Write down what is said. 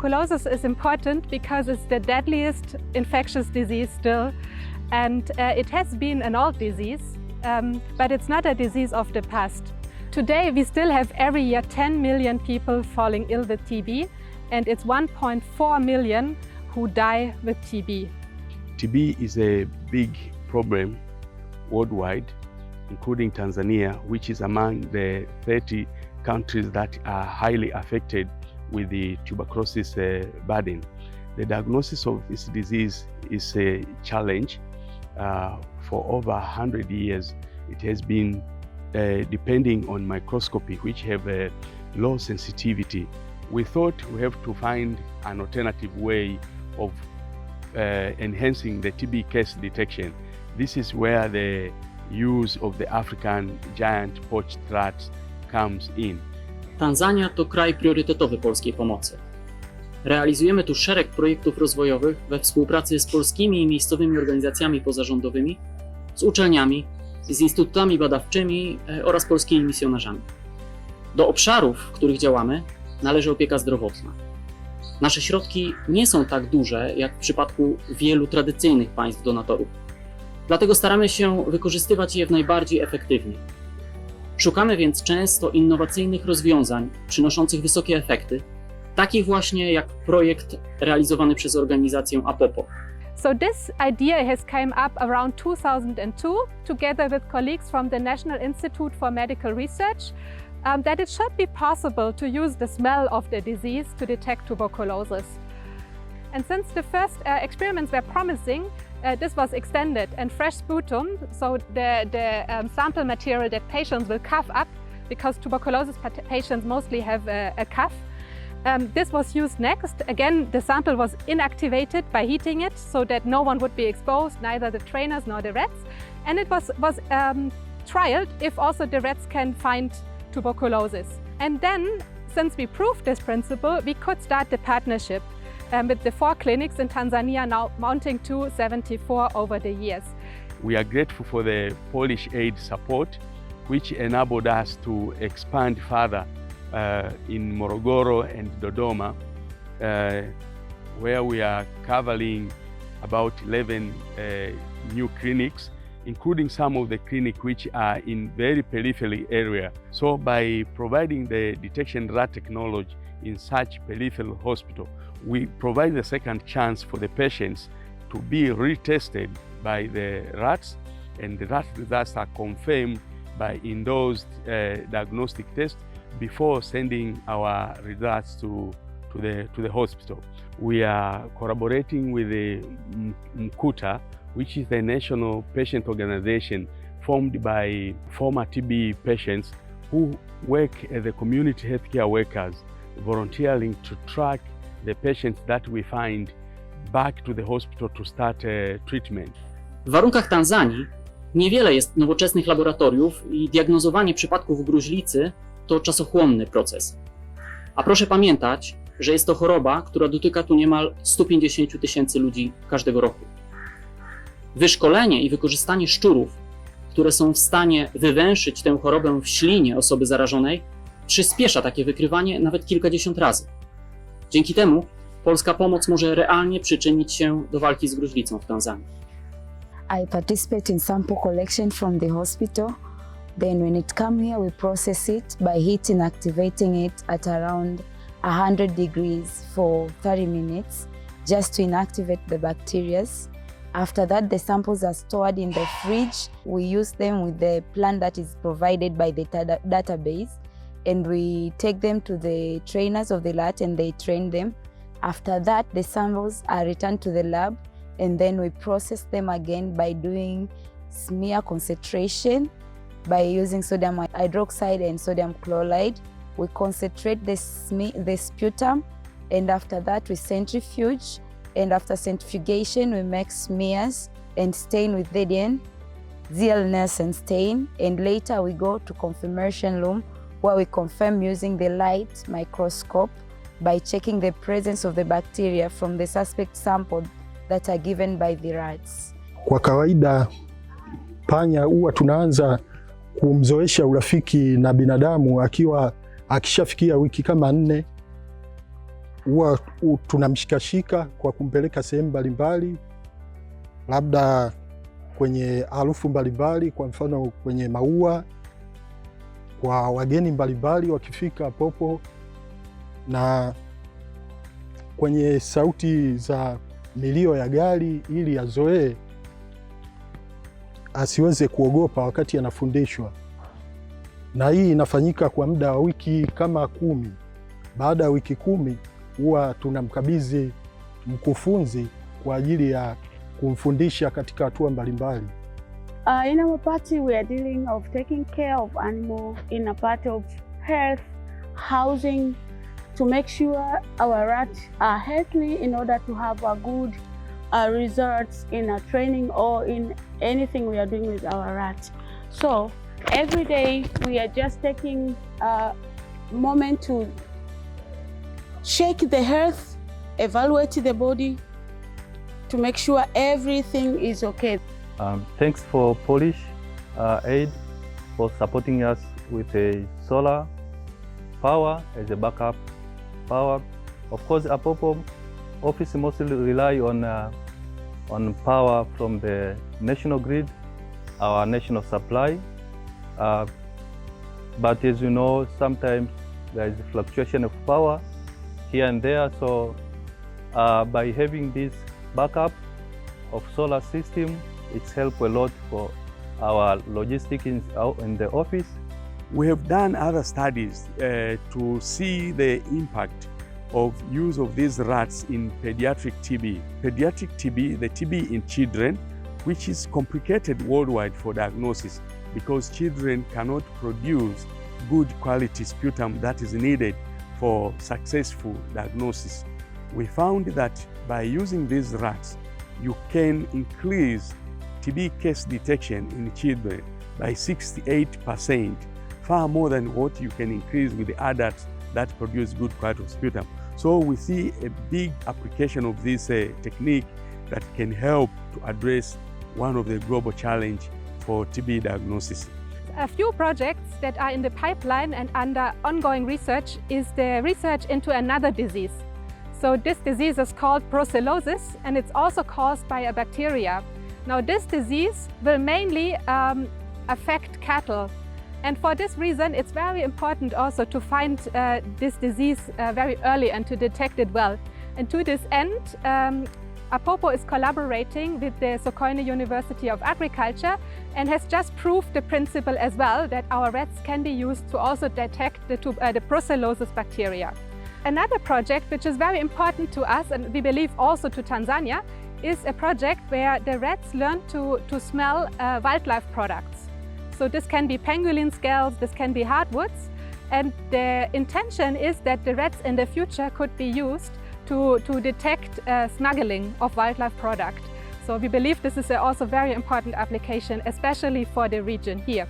Tuberculosis is important because it's the deadliest infectious disease still, and it has been an old disease, but it's not a disease of the past. Today we still have every year 10 million people falling ill with TB, and it's 1.4 million who die with TB. TB is a big problem worldwide, including Tanzania, which is among the 30 countries that are highly affected with the tuberculosis burden. The diagnosis of this disease is a challenge. For over 100 years, it has been depending on microscopy, which have a low sensitivity. We thought we have to find an alternative way of enhancing the TB case detection. This is where the use of the African giant poached rats comes in. Tanzania to kraj priorytetowy polskiej pomocy. Realizujemy tu szereg projektów rozwojowych we współpracy z polskimi i miejscowymi organizacjami pozarządowymi, z uczelniami, z instytutami badawczymi oraz polskimi misjonarzami. Do obszarów, w których działamy, należy opieka zdrowotna. Nasze środki nie są tak duże, jak w przypadku wielu tradycyjnych państw donatorów. Dlatego staramy się wykorzystywać je w najbardziej efektywnie. Szukamy więc często innowacyjnych rozwiązań przynoszących wysokie efekty, takich właśnie jak projekt realizowany przez organizację APOPO. So this idea has come up around 2002 together with colleagues from the National Institute for Medical Research, that it should be possible to use the smell of the disease to detect tuberculosis. And since the first experiments were promising, this was extended, and fresh sputum, so the sample material that patients will cough up, because tuberculosis patients mostly have a cough. This was used next. Again, the sample was inactivated by heating it so that no one would be exposed, neither the trainers nor the rats. And it was trialed if also the rats can find tuberculosis. And then, since we proved this principle, we could start the partnership with the 4 clinics in Tanzania, now mounting to 74 over the years. We are grateful for the Polish aid support, which enabled us to expand further in Morogoro and Dodomie, where we are covering about 11 new clinics, including some of the clinics which are in very peripheral area. So by providing the detection rat technology in such peripheral hospital, we provide the second chance for the patients to be retested by the rats, and the rat results are confirmed by endorsed diagnostic tests before sending our results to the hospital. We are collaborating with the MKUTA, which is the national patient organization formed by former TB patients who work as the community healthcare workers, volunteering to track the patients that we find back to the hospital to start treatment. W warunkach Tanzanii niewiele jest nowoczesnych laboratoriów i diagnozowanie przypadków gruźlicy to czasochłonny proces. A proszę pamiętać, że jest to choroba, która dotyka tu niemal 150 000 ludzi każdego roku. Wyszkolenie i wykorzystanie szczurów, które są w stanie wywęszyć tę chorobę w ślinie osoby zarażonej, przyspiesza takie wykrywanie nawet kilkadziesiąt razy. Dzięki temu polska pomoc może realnie przyczynić się do walki z gruźlicą w Tanzanii. I participate in sample collection from the hospital. Then when it comes here, we process it by heating, activating it at around 100 degrees for 30 minutes, just to inactivate the bacteria. After that, the samples are stored in the fridge. We use them with the plan that is provided by the database, and we take them to the trainers of the lab and they train them. After that, the samples are returned to the lab, and then we process them again by doing smear concentration, by using sodium hydroxide and sodium chloride. We concentrate the sputum, and after that we centrifuge, and after centrifugation we make smears and stain with Vedian, zeolness and stain, and later we go to confirmation room where we confirm using the light microscope by checking the presence of the bacteria from the suspect sample that are given by the rats. Kwa kawaida panya huwa tunaanza kumzoesha urafiki na binadamu akishafikia wiki kama 4. huwa tunamshikashika kwa kumpeleka sehemu mbalimbali, labda kwenye harufu mbalimbali, kwa mfano kwenye maua, kwa wageni mbalimbali wakifika popo, na kwenye sauti za milio ya gari, ili azoee asiweze kuogopa wakati anafundishwa. Na hii inafanyika kwa muda wa wiki kama 10. Baada ya wiki 10 huwa tunamkabidhi mkufunzi kwa ajili ya kumfundisha katika hatua mbalimbali. In our party, we are dealing of taking care of animal in a part of health, housing, to make sure our rats are healthy in order to have a good results in a training or in anything we are doing with our rats. So every day we are just taking a moment to check the health, evaluate the body, to make sure everything is okay. Thanks for Polish Aid for supporting us with a solar power as a backup power. Of course, Apopo office mostly rely on power from the national grid, our national supply. But as you know, sometimes there is a fluctuation of power here and there. So by having this backup of solar system, it's helped a lot for our logistics in the office. We have done other studies to see the impact of use of these rats in pediatric TB. Pediatric TB, the TB in children, which is complicated worldwide for diagnosis because children cannot produce good quality sputum that is needed for successful diagnosis. We found that by using these rats, you can increase TB case detection in children by 68%, far more than what you can increase with the adults that produce good quality of sputum. So we see a big application of this technique that can help to address one of the global challenges for TB diagnosis. A few projects that are in the pipeline and under ongoing research is the research into another disease. So this disease is called brucellosis, and it's also caused by a bacteria. Now this disease will mainly affect cattle. And for this reason, it's very important also to find this disease very early and to detect it well. And to this end, Apopo is collaborating with the Sokoine University of Agriculture and has just proved the principle as well that our rats can be used to also detect the brucellosis bacteria. Another project which is very important to us, and we believe also to Tanzania, is a project where the rats learn to smell wildlife products. So this can be pangolin scales, this can be hardwoods, and the intention is that the rats in the future could be used to detect smuggling of wildlife product. So we believe this is also very important application, especially for the region here.